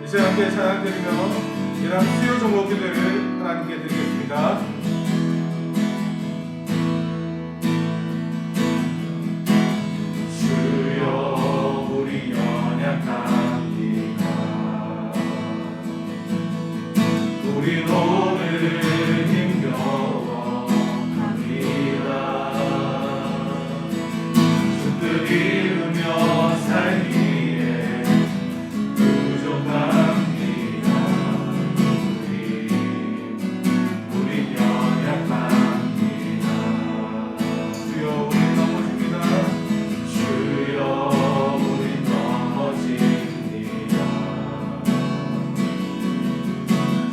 이제 함께 찬양 드리며 이런 수요 종목 기도를 하나님께 드리겠습니다. 주여 우리 연약합니다. 우리 오늘 힘겨워합니다. 주 뜻 이루며 살기에 부족합니다. 우리 연약합니다. 주여 우리 넘어집니다. 주여 우리 넘어집니다.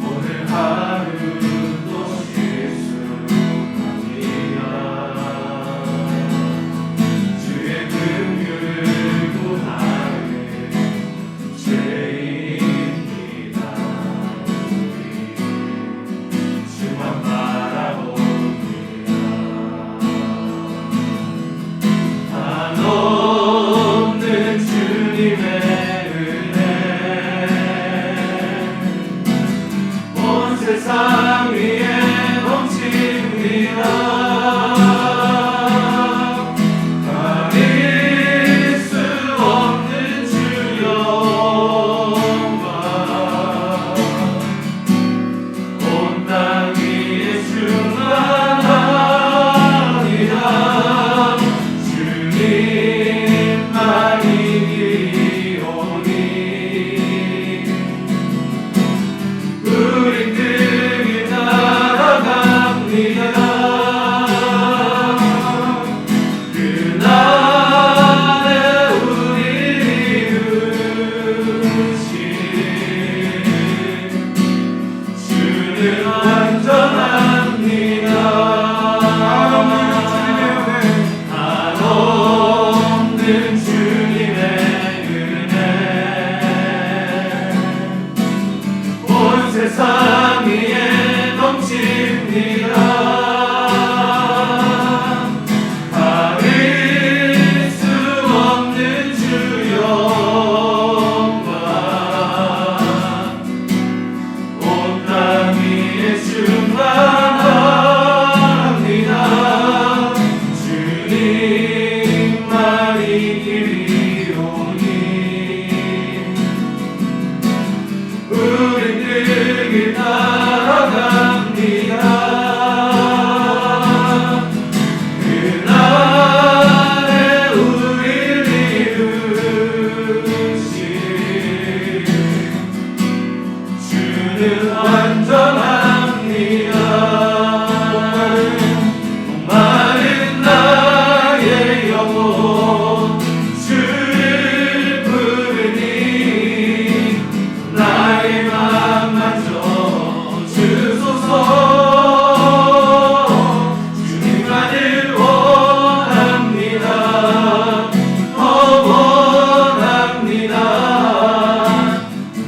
오늘 하루도 실수합니다. 주의 긍휼을 구하는 죄인입니다. 우리 주만 바라봅니다. 한없는 주님의 온 세상 위에 넘칩니다. 가릴 수 없는 주 영광 온 땅 위에 충만하리라. 주님만이 이기오니 우리 등이 날아갑니다. 그날에 우리를 이루신 주는 완전합니다. 한없는 주님의 은혜 온 세상 위에 넘칩니다. 가릴 수 없는 주 영광 온 땅 위에 충만합니다. 주님만이 길이오니 우리 등이 날아갑니다. 그날에 우리를 이루신 주는 완전합니다. 목마른 나의 영혼 주를 부르니 나의 맘 만져 주소서. 주님만을 원합니다. 원합니다.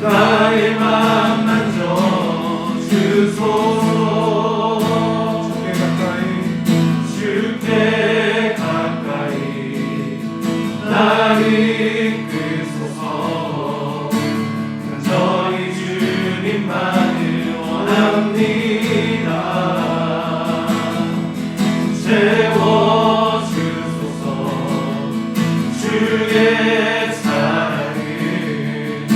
나의 맘 만져 주소서. 주께 가까이 나를 이끄소서. 간절히 주님만을 원합니다. 채워주소서. 주의 사랑을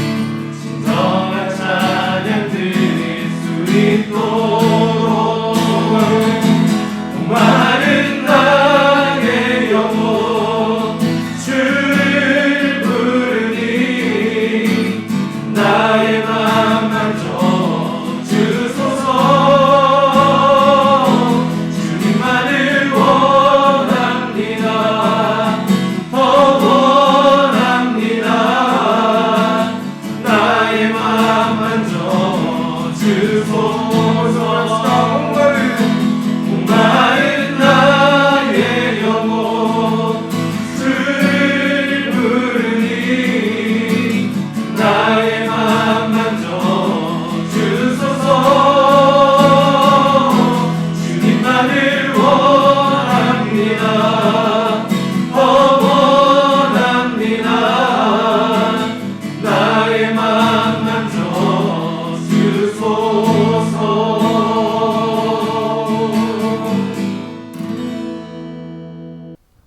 진정한 찬양 드릴 수 있도록 목마른 나의 영혼 주를 부르니 나의 맘 만져 주소서. 주님만을 원합니다. 더 원합니다. 나의 맘 만져 주소서. 목마른 나의 영혼 주를 부르니 나의 맘 만져 주소서. 주님만을 원합니다. 더 원합니다. 나의 맘 만져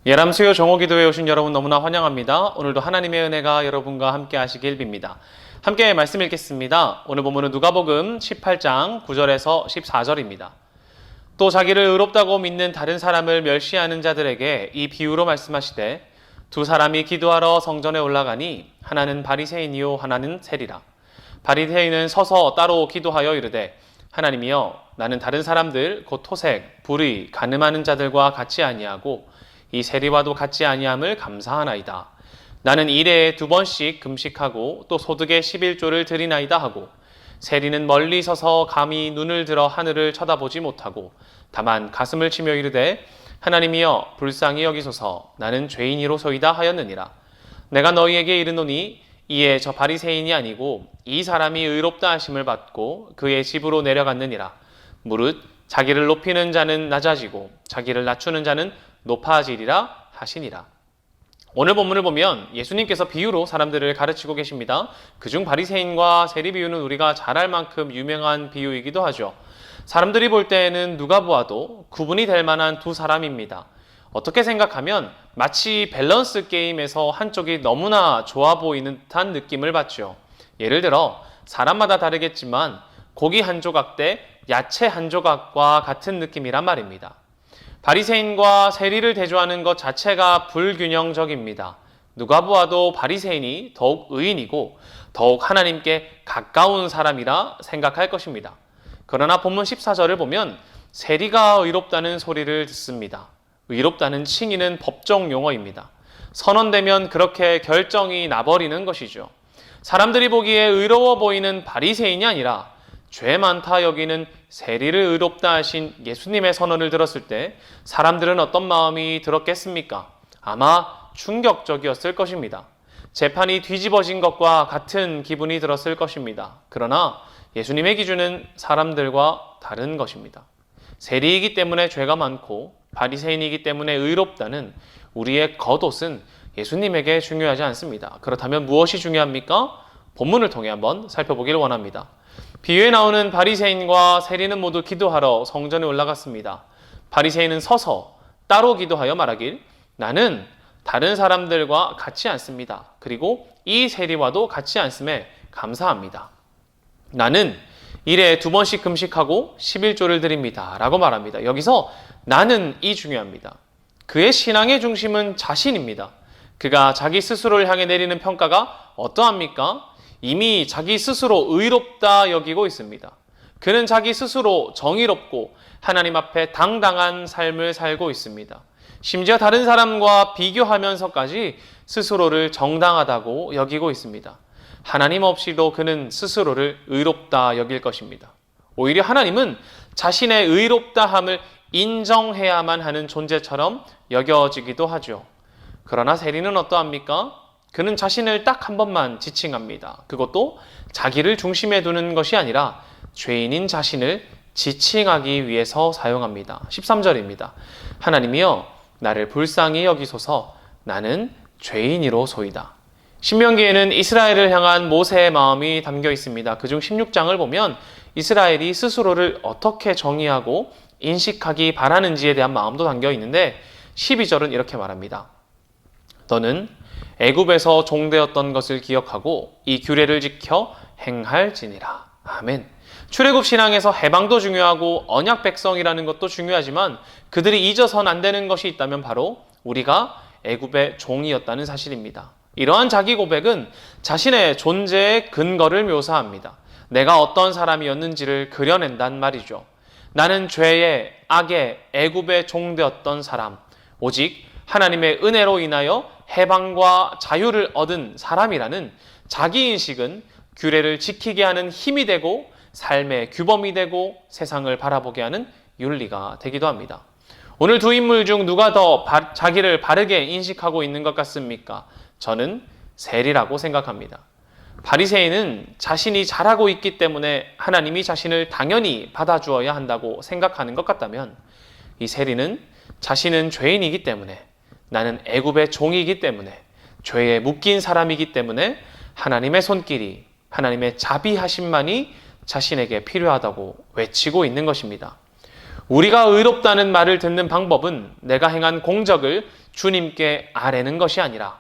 예람 수요 정오기도에 오신 여러분 너무나 환영합니다. 오늘도 하나님의 은혜가 여러분과 함께 하시길 빕니다. 함께 말씀 읽겠습니다. 오늘 본문은 누가복음 18장 9절에서 14절입니다. 또 자기를 의롭다고 믿는 다른 사람을 멸시하는 자들에게 이 비유로 말씀하시되 두 사람이 기도하러 성전에 올라가니 하나는 바리새인이요 하나는 세리라. 바리새인은 서서 따로 기도하여 이르되 하나님이여 나는 다른 사람들 곧 토색, 불의, 간음하는 자들과 같이 아니하고 이 세리와도 같지 아니함을 감사하나이다. 나는 일에 2번씩 금식하고 또 소득의 11조를 드리나이다 하고 세리는 멀리 서서 감히 눈을 들어 하늘을 쳐다보지 못하고 다만 가슴을 치며 이르되 하나님이여 불쌍히 여기소서 나는 죄인이로소이다 하였느니라. 내가 너희에게 이르노니 이에 저 바리새인이 아니고 이 사람이 의롭다 하심을 받고 그의 집으로 내려갔느니라. 무릇 자기를 높이는 자는 낮아지고 자기를 낮추는 자는 높아지리라 하시니라. 오늘 본문을 보면 예수님께서 비유로 사람들을 가르치고 계십니다. 그중 바리새인과 세리 비유는 우리가 잘 알 만큼 유명한 비유이기도 하죠. 사람들이 볼 때에는 누가 보아도 구분이 될 만한 두 사람입니다. 어떻게 생각하면 마치 밸런스 게임에서 한쪽이 너무나 좋아 보이는 듯한 느낌을 받죠. 예를 들어 사람마다 다르겠지만 고기 한 조각 대 야채 한 조각과 같은 느낌이란 말입니다. 바리새인과 세리를 대조하는 것 자체가 불균형적입니다. 누가 보아도 바리새인이 더욱 의인이고 더욱 하나님께 가까운 사람이라 생각할 것입니다. 그러나 본문 14절을 보면 세리가 의롭다는 소리를 듣습니다. 의롭다는 칭의는 법정 용어입니다. 선언되면 그렇게 결정이 나버리는 것이죠. 사람들이 보기에 의로워 보이는 바리새인이 아니라 죄 많다 여기는 세리를 의롭다 하신 예수님의 선언을 들었을 때 사람들은 어떤 마음이 들었겠습니까? 아마 충격적이었을 것입니다. 재판이 뒤집어진 것과 같은 기분이 들었을 것입니다. 그러나 예수님의 기준은 사람들과 다른 것입니다. 세리이기 때문에 죄가 많고 바리새인이기 때문에 의롭다는 우리의 겉옷은 예수님에게 중요하지 않습니다. 그렇다면 무엇이 중요합니까? 본문을 통해 한번 살펴보기를 원합니다. 비유에 나오는 바리새인과 세리는 모두 기도하러 성전에 올라갔습니다. 바리새인은 서서 따로 기도하여 말하길 나는 다른 사람들과 같이 앉습니다. 그리고 이 세리와도 같이 앉음에 감사합니다. 나는 일에 2번씩 금식하고 11조를 드립니다. 라고 말합니다. 여기서 나는 이 중요합니다. 그의 신앙의 중심은 자신입니다. 그가 자기 스스로를 향해 내리는 평가가 어떠합니까? 이미 자기 스스로 의롭다 여기고 있습니다. 그는 자기 스스로 정의롭고 하나님 앞에 당당한 삶을 살고 있습니다. 심지어 다른 사람과 비교하면서까지 스스로를 정당하다고 여기고 있습니다. 하나님 없이도 그는 스스로를 의롭다 여길 것입니다. 오히려 하나님은 자신의 의롭다함을 인정해야만 하는 존재처럼 여겨지기도 하죠. 그러나 세리는 어떠합니까? 그는 자신을 딱 한 번만 지칭합니다. 그것도 자기를 중심에 두는 것이 아니라 죄인인 자신을 지칭하기 위해서 사용합니다. 13절입니다. 하나님이여 나를 불쌍히 여기소서 나는 죄인이로소이다. 신명기에는 이스라엘을 향한 모세의 마음이 담겨 있습니다. 그중 16장을 보면 이스라엘이 스스로를 어떻게 정의하고 인식하기 바라는지에 대한 마음도 담겨 있는데 12절은 이렇게 말합니다. 너는 애굽에서 종되었던 것을 기억하고 이 규례를 지켜 행할지니라. 아멘. 출애굽 신앙에서 해방도 중요하고 언약 백성이라는 것도 중요하지만 그들이 잊어선 안 되는 것이 있다면 바로 우리가 애굽의 종이었다는 사실입니다. 이러한 자기 고백은 자신의 존재의 근거를 묘사합니다. 내가 어떤 사람이었는지를 그려낸단 말이죠. 나는 죄의, 악의, 애굽의 종되었던 사람, 오직 하나님의 은혜로 인하여 해방과 자유를 얻은 사람이라는 자기인식은 규례를 지키게 하는 힘이 되고 삶의 규범이 되고 세상을 바라보게 하는 윤리가 되기도 합니다. 오늘 두 인물 중 누가 더 자기를 바르게 인식하고 있는 것 같습니까? 저는 세리라고 생각합니다. 바리새인은 자신이 잘하고 있기 때문에 하나님이 자신을 당연히 받아주어야 한다고 생각하는 것 같다면 이 세리는 자신은 죄인이기 때문에 나는 애굽의 종이기 때문에 죄에 묶인 사람이기 때문에 하나님의 손길이 하나님의 자비하심만이 자신에게 필요하다고 외치고 있는 것입니다. 우리가 의롭다는 말을 듣는 방법은 내가 행한 공적을 주님께 아뢰는 것이 아니라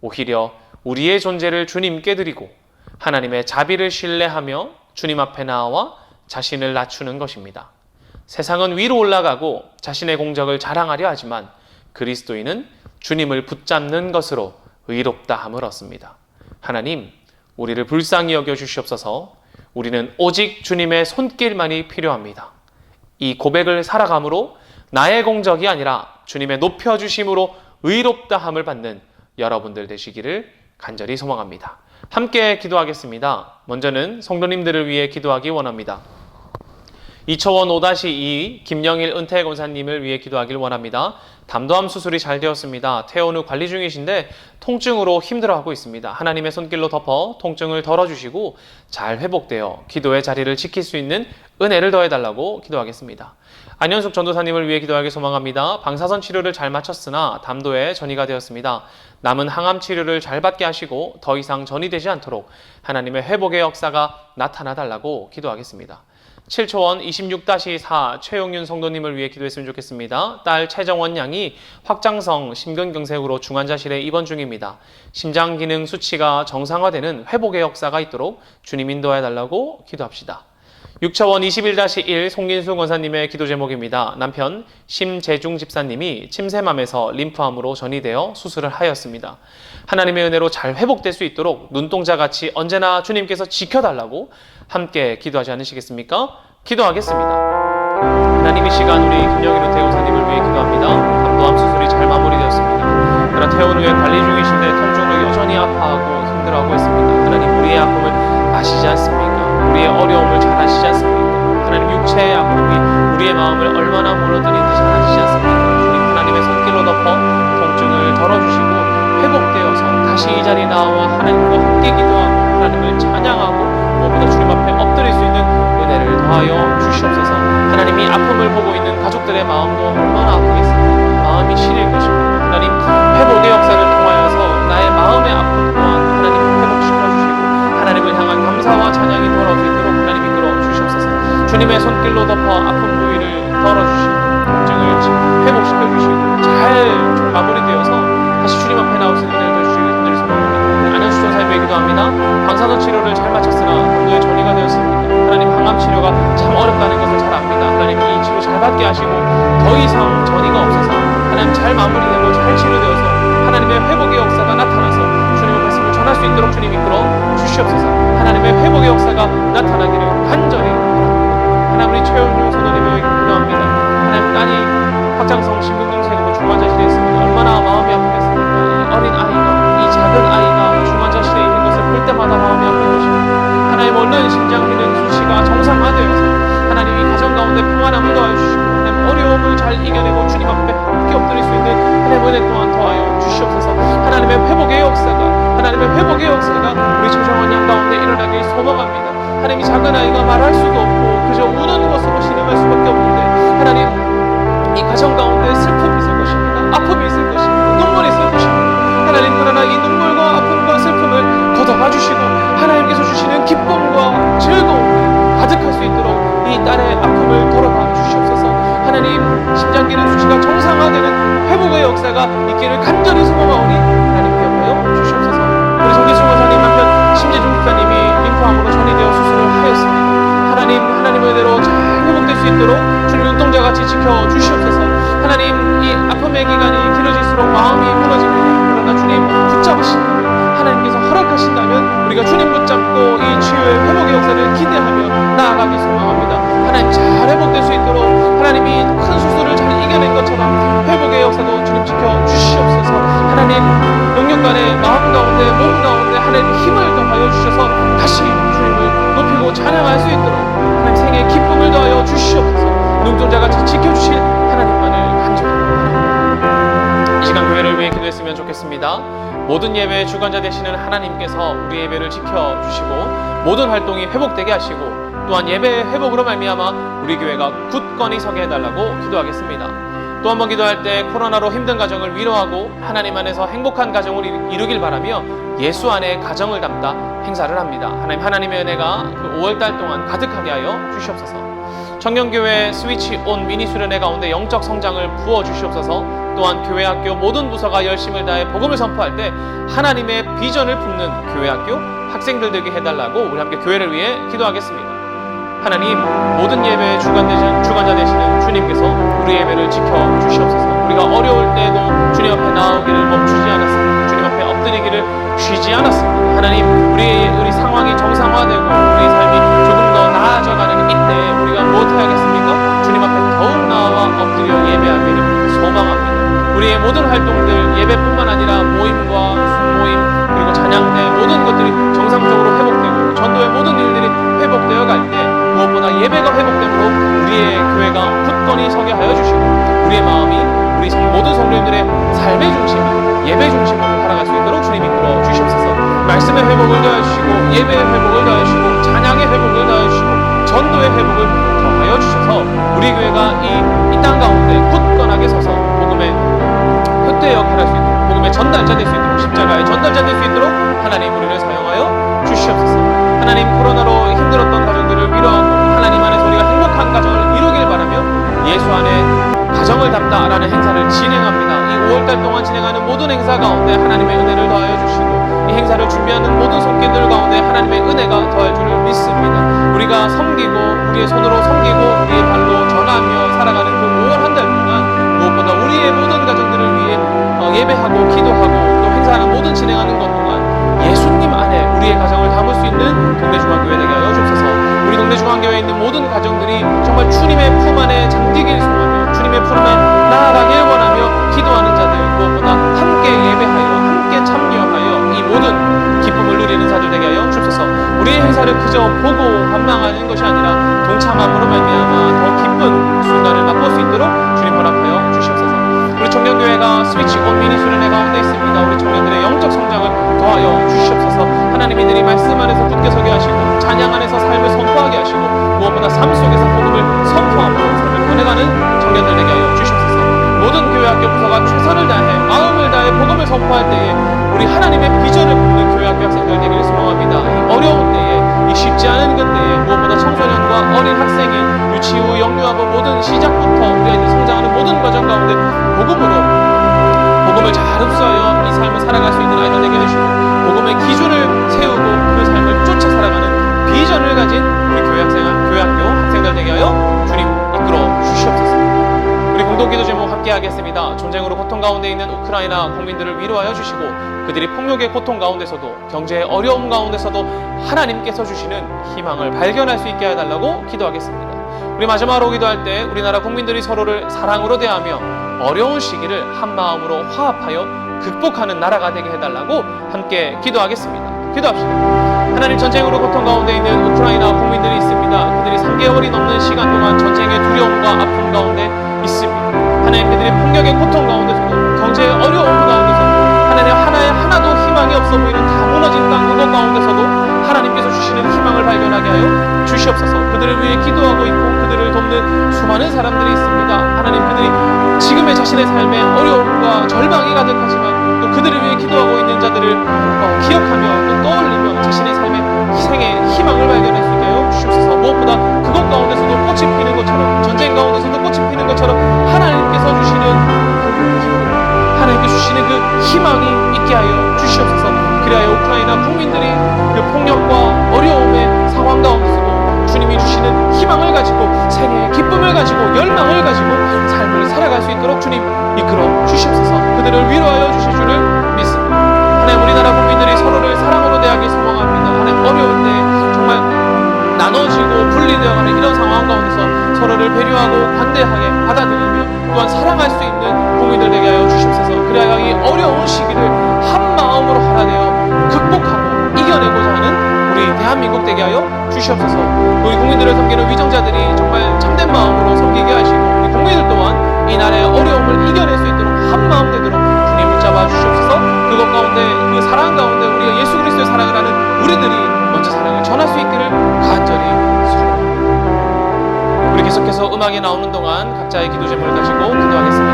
오히려 우리의 존재를 주님께 드리고 하나님의 자비를 신뢰하며 주님 앞에 나와 자신을 낮추는 것입니다. 세상은 위로 올라가고 자신의 공적을 자랑하려 하지만 그리스도인은 주님을 붙잡는 것으로 의롭다함을 얻습니다. 하나님, 우리를 불쌍히 여겨 주시옵소서. 우리는 오직 주님의 손길만이 필요합니다. 이 고백을 살아감으로 나의 공적이 아니라 주님의 높여주심으로 의롭다함을 받는 여러분들 되시기를 간절히 소망합니다. 함께 기도하겠습니다. 먼저는 성도님들을 위해 기도하기 원합니다. 이초원 5-2 김영일 은퇴 권사님을 위해 기도하길 원합니다. 담도암 수술이 잘 되었습니다. 퇴원 후 관리 중이신데 통증으로 힘들어하고 있습니다. 하나님의 손길로 덮어 통증을 덜어주시고 잘 회복되어 기도의 자리를 지킬 수 있는 은혜를 더해달라고 기도하겠습니다. 안현숙 전도사님을 위해 기도하길 소망합니다. 방사선 치료를 잘 마쳤으나 담도에 전이가 되었습니다. 남은 항암 치료를 잘 받게 하시고 더 이상 전이 되지 않도록 하나님의 회복의 역사가 나타나달라고 기도하겠습니다. 7초원 26-4 최용윤 성도님을 위해 기도했으면 좋겠습니다. 딸 최정원 양이 확장성 심근경색으로 중환자실에 입원 중입니다. 심장 기능 수치가 정상화되는 회복의 역사가 있도록 주님 인도해달라고 기도합시다. 6초원 21-1 송긴수 권사님의 기도 제목입니다. 남편 심재중 집사님이 침샘암에서 림프암으로 전이되어 수술을 하였습니다. 하나님의 은혜로 잘 회복될 수 있도록 눈동자같이 언제나 주님께서 지켜달라고 함께 기도하지 않으시겠습니까? 기도하겠습니다. 하나님, 이 시간 우리 김영일 은퇴 권사님을 위해 기도합니다. 담도암 수술이 잘 마무리되었습니다. 그러나 퇴원 후에 관리 중이신데 통증으로 여전히 아파하고 힘들어하고 있습니다. 하나님, 우리의 아픔을 아시지 않습니까? 우리의 어려움을 잘 아시지 않습니까? 하나님, 육체의 아픔이 우리의 마음을 얼마나 물어드는지 잘 아시지 않습니까? 주님, 하나님의 손길로 덮어 통증을 덜어주시고 회복되어서 다시 이 자리에 나와 하나님과 함께 기도하고 하나님을 찬양하고 무엇보다 주님 앞에 엎드릴 수 있는 은혜를 더하여 주시옵소서. 하나님이 아픔을 보고 있는 가족들의 마음도 얼마나 아프겠습니까? 마음이 시릴 것입니다. 하나님, 회복의 역사를 통하여서 나의 마음의 아픔 또한 하나님 회복시켜 주시고 하나님을 향한 감사와 찬양이 돌아올 수 있도록 하나님 이끌어 주시옵소서. 주님의 손길로 덮어 아픈 부위를 덜어주시고 통증을 회복시켜 주시고 잘 마무리되어서 다시 주님 앞에 나올 수 있는 은혜를 주시길 간절히 소망합니다. 안현수 전사님에게 기도합니다. 방사선 치료를 잘 마쳤으나 담도에 전이가 되었습니다. 하나님, 항암 치료가 참 어렵다는 것을 잘 압니다. 하나님, 이 치료 잘 받게 하시고 더 이상 전이가 없어서 하나님 잘 마무리되고 잘 치료되어서 하나님의 회복의 역사가 나타나서 주님의 말씀을 전할 수 있도록 주님 이끌어 주시옵소서. 하나님의 회복의 역사가 나타나기를 간절히 바랍니다. 하나님, 우리 최은용 성도님에게 기도합니다. 하나님, 딸이 확장성 심근경색으로 중환자실에 있습니다. 얼마나 마음이 아프겠습니까? 이 어린 아이가, 이 작은 아이가 중환자실에 있는 것을 볼 때마다 마음이 아픈 것입니다. 하나님, 얼른 심장 기능 수치가 정상화되어서 하나님 이 가정 가운데 평안함을 더하여주시고 하나님 어려움을 잘 이겨내고 주님 앞에 함께 엎드릴 수 있는 하나님 은혜 또한 더하여 주시옵소서. 하나님의 회복의 역사가 우리 최정원 양 가운데 일어나길 소망합니다. 하나님, 이 작은 아이가 말할 수도 없고 그저 우는 것으로 신음할 수밖에 없는데 하나님, 이 가정 가운데 슬픔이 있을 것입니다. 아픔이 있을 것입니다. 눈물이 있을 것입니다. 하나님, 그러나 이 눈물과 아픔과 슬픔을 걷어가 주시고 하나님께서 주시는 기쁨과 즐거움을 가득할 수 있도록 이 딸의 아픔을 덜어가 주시옵소서. 하나님, 심장 기능 수치가 정상화되는 회복의 역사가 있기를 간절히 소망하오니 하나님 기억하여 주시옵소서. 우리 정기수 권사님 남편 심재중 집사님이 림프암으로 전이되어 수술을 하였습니다. 하나님의 은혜로 잘 회복될 수 있도록 주님 눈동자같이 지켜 주시옵소서. 하나님, 이 아픔의 기간이 길어질수록 마음이 무너집니다. 그러나 주님 붙잡으시고 하나님께서 허락하신다면 우리가 주님 붙잡고 이 치유의 회복의 역사를 기대하며 나아가기 소망합니다. 하나님, 잘 회복될 수 있도록 하나님이 큰 수술을 잘 이겨낸 것처럼 회복의 역사도 주님 지켜 주시옵소서. 하나님, 영육간의 마음 가운데 몸 가운데 하나님 힘을 더하여 주셔서 다시 주님을 높이고 찬양할 수 있도록 하나님 생애의 기쁨을 더하여 주시옵소서. 눈동자같이 지켜주실 하나님만을 간절히 바랍니다. 이 시간 교회를 위해 기도했으면 좋겠습니다. 모든 예배의 주관자 되시는 하나님께서 우리 예배를 지켜주시고 모든 활동이 회복되게 하시고 또한 예배의 회복으로 말미암아 우리 교회가 굳건히 서게 해달라고 기도하겠습니다. 또 한 번 기도할 때 코로나로 힘든 가정을 위로하고 하나님 안에서 행복한 가정을 이루길 바라며 예수 안에 가정을 담다 행사를 합니다. 하나님의 은혜가 그 5월달 동안 가득하게 하여 주시옵소서. 청년교회 스위치 온 미니 수련회 가운데 영적 성장을 부어 주시옵소서. 또한 교회 학교 모든 부서가 열심을 다해 복음을 선포할 때 하나님의 비전을 품는 교회 학교 학생들 되게 해달라고 우리 함께 교회를 위해 기도하겠습니다. 하나님, 모든 예배의 주관자 되시는 주님께서 우리 예배를 지켜주시옵소서. 우리가 어려울 때에도 주님 앞에 나오기를 멈추지 않았습니다. 주님 앞에 엎드리기를 쉬지 않았습니다. 하나님, 우리 상황이 정상화되고 우리의 삶이 조금 더 나아져가는 이때 우리가 무엇해야겠습니까? 주님 앞에 더욱 나와 엎드려 예배하기를 소망합니다. 우리의 모든 활동들, 예배뿐만 아니라 모임과 순모임 그리고 찬양대 모든 것들이 정상적으로 회복되고 전도의 모든 일들이 회복되어 갈 때 무엇보다 예배가 회복됨으로 우리의 교회가 굳건히 서게 하여 주시고 우리의 마음이 우리 모든 성도님들의 삶의 중심이 예배 중심으로 살아갈 수 있도록 주님 이끌어 주시옵소서. 말씀의 회복을 더하여 주시고 예배의 회복을 더하여 주시고 찬양의 회복을 더하여 주시고 전도의 회복을 더하여 주셔서 우리 교회가 이 땅 가운데 굳건하게 서서 복음의 표대 역할을 할 수 있도록 복음의 전달자 될 수 있도록 십자가의 전달자 될 수 있도록 하나님 우리를 사용하여 주시옵소서. 하나님, 코로나로 힘들었던 가정들을 위로하고 하나님 안에서 우리가 행복한 가정을 이루길 바라며 예수 안에 가정을 담다라는 행사를 진행합니다. 이 5월달 동안 진행하는 모든 행사 가운데 하나님의 은혜를 더하여 주시고 이 행사를 준비하는 모든 손길들 가운데 하나님의 은혜가 더할 줄을 믿습니다. 우리가 섬기고 우리의 손으로 섬기고 우리의 발로 전하며 살아가는 그 5월 한 달 동안 무엇보다 우리의 모든 가정들을 위해 예배하고 기도하고 또 행사하는 모든 진행하는 것 동안 예수님 안에 우리의 가정을 담을 수 있는 동네중앙교회 되게 하여 주옵소서. 우리 동네중앙교회에 있는 모든 가정들이 정말 주님의 품 안에 잠기길 소망하며 주님의 품에 나아가길 원하며 기도하는 자들 무엇보다 함께 예배하여 함께 참여하여 이 모든 기쁨을 누리는 자들 되게 하여 주옵소서. 우리의 행사를 그저 보고 관망하는 것이 아니라 동참함으로 말미암아 더 기쁜 순간을 맛볼 수 있도록 주님 허락하여 주시옵소서. 우리 청년교회가 스위치 온 미니 수련회 가운데 있습니다. 우리 청년들의 영적 성장을 더하여 주시옵소서. 하나님, 이들이 말씀 안에서 굳게 서게 하시고 찬양 안에서 삶을 선포하게 하시고 무엇보다 삶 속에서 복음을 선포함으로 삶을 보내가는 청년들 되게 하여 주시옵소서. 모든 교회 학교 부서가 최선을 다해 마음을 다해 복음을 선포할 때에 우리 하나님의 비전을 품는 교회 학교 학생들 되기를 소망합니다. 이 어려운 때에 이 쉽지 않은 그때에 무엇보다 청소년과 어린 학생이 유치후 영유아부 모든 시작부터 우리 아이들 성장하는 모든 과정 가운데 복음을 잘 흡수하여 이 삶을 살아갈 수 있는 아이들 되게 하시고 복음의 기준을 세우고 그 삶을 쫓아 살아가는 비전을 가진 우리 교회 학교 학생들 되게 하여 주님 이끌어 주시옵소서. 우리 공동기도 제목 함께 하겠습니다. 전쟁으로 고통 가운데 있는 우크라이나 국민들을 위로하여 주시고 그들이 폭력의 고통 가운데서도 경제의 어려움 가운데서도 하나님께서 주시는 희망을 발견할 수 있게 해달라고 기도하겠습니다. 우리 마지막으로 기도할 때 우리나라 국민들이 서로를 사랑으로 대하며 어려운 시기를 한마음으로 화합하여 극복하는 나라가 되게 해달라고 함께 기도하겠습니다. 기도합시다. 하나님, 전쟁으로 고통 가운데 있는 우크라이나 국민들이 있습니다. 그들이 3개월이 넘는 시간 동안 전쟁의 두려움과 아픔 가운데 있습니다. 하나님, 그들이 폭력의 고통 가운데서도 경제의 어려움 가운데서도 하나님 하나도 희망이 없어 보이는 다 무너진 땅 그것 가운데서도 하나님께서 주시는 희망을 발견하게 하여 주시옵소서. 그들을 위해 기도하고 있고 그들을 돕는 수많은 사람들이 있습니다. 하나님, 그들이 지금의 자신의 삶에 어려움과 절망이 가득하지만 또 그들을 위해 기도하고 있는 자들을 기억하며 또 떠올리며 자신의 삶의 희생의 희망을 발견할 수 있게 하여 주시옵소서. 무엇보다 그것 가운데서도 꽃이 피는 것처럼 전쟁 가운데서도 꽃이 피는 것처럼 하나님께서 주시는 그 기쁨, 하나님께 주시는 그 희망이 있게 하여 주시옵소서. 그리하여 우크라이나 국민들이 그 폭력과 어려움의 상황 가운데서도 주님이 주시는 희망을 가지고 생애의 기쁨을 가지고 열망을 가지고 삶을 살아갈 수 있도록 주님 이끌어 주시옵소서. 그들을 위로하여 주실 줄을 믿습니다. 하나님, 우리나라 국민들이 서로를 사랑으로 대하길 소망합니다. 하나님, 어려울 때 정말 나눠지고 분리되어가는 이런 상황 가운데서 서로를 배려하고 관대하게 받아들이며 또한 사랑할 수 있는 국민들 되게 하여 주시옵소서. 그래야 이 어려운 시기를 한 마음으로 하나되어 극복하고 이겨내고자 하는 우리 대한민국 되게 하여 주시옵소서. 우리 국민들을 섬기는 위정자들이 정말 참된 마음으로 섬기게 하시고 우리 국민들 또한 이 나라의 어려움을 이겨낼 수 있도록 한 마음 되도록 주님 붙잡아 주시옵소서. 그것 가운데 그 사랑 가운데 우리가 예수 그리스도의 사랑을 하는 우리들이 먼저 사랑을 전할 수 있기를 간절히 소원합니다. 우리 계속해서 음악이 나오는 동안 각자의 기도 제목을 가지고 기도하겠습니다.